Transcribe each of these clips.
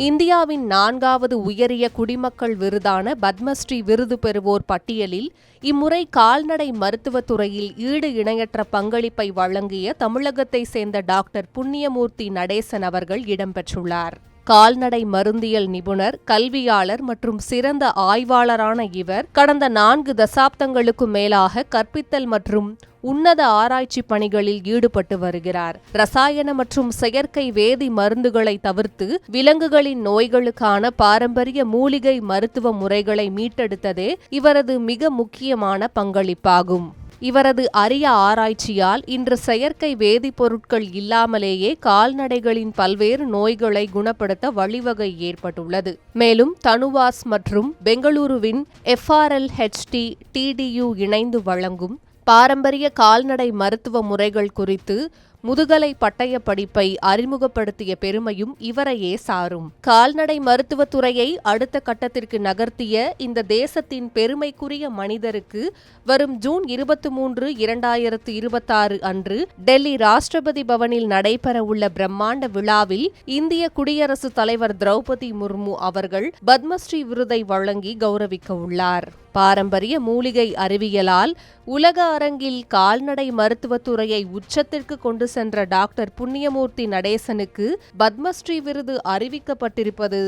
இந்தியாவின் 4வது உயரிய குடிமக்கள் விருதான பத்மஸ்ரீ விருது பெறுவோர் பட்டியலில் இம்முறை கால்நடை மருத்துவத் துறையில் ஈடு இணையற்ற பங்களிப்பை வழங்கிய தமிழகத்தை சேர்ந்த டாக்டர் புண்ணியமூர்த்தி நடேசன் அவர்கள் இடம்பெற்றுள்ளார். கால்நடை மருந்தியல் நிபுணர், கல்வியாளர் மற்றும் சிறந்த ஆய்வாளரான இவர் கடந்த 4 தசாப்தங்களுக்கு மேலாக கற்பித்தல் மற்றும் உன்னத ஆராய்ச்சி பணிகளில் ஈடுபட்டு வருகிறார். ரசாயன மற்றும் செயற்கை வேதி மருந்துகளை தவிர்த்து விலங்குகளின் நோய்களுக்கான பாரம்பரிய மூலிகை மருத்துவ முறைகளை மீட்டெடுத்ததே இவரது மிக முக்கியமான பங்களிப்பாகும். இவரது அரிய ஆராய்ச்சியால் இன்று செயற்கை வேதிப்பொருட்கள் இல்லாமலேயே கால்நடைகளின் பல்வேறு நோய்களை குணப்படுத்த வழிவகை ஏற்பட்டுள்ளது. மேலும் தனுவாஸ் மற்றும் பெங்களூருவின் FRLHT TDU இணைந்து வழங்கும் பாரம்பரிய கால்நடை மருத்துவ முறைகள் குறித்து முதுகலை பட்டய படிப்பை அறிமுகப்படுத்திய பெருமையும் இவரையே சாரும். கால்நடை மருத்துவத் துறையை அடுத்த கட்டத்திற்கு நகர்த்திய இந்த தேசத்தின் பெருமைக்குரிய மனிதருக்கு வரும் ஜூன் 23, 2026 அன்று டெல்லி ராஷ்டிரபதி பவனில் நடைபெறவுள்ள பிரம்மாண்ட விழாவில் இந்திய குடியரசுத் தலைவர் திரௌபதி முர்மு அவர்கள் பத்மஸ்ரீ விருதை வழங்கி கௌரவிக்க உள்ளார். பாரம்பரிய மூலிகை அறிவியலால் உலக அரங்கில் கால்நடை மருத்துவத்துறையை உச்சத்திற்கு கொண்டு சென்ற டாக்டர் புண்ணியமூர்த்தி நடேசனுக்கு பத்மஸ்ரீ விருது அறிவிக்கப்பட்டிருப்பது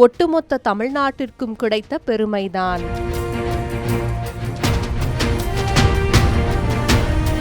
ஒட்டுமொத்த தமிழ்நாட்டிற்கும் கிடைத்த பெருமைதான்.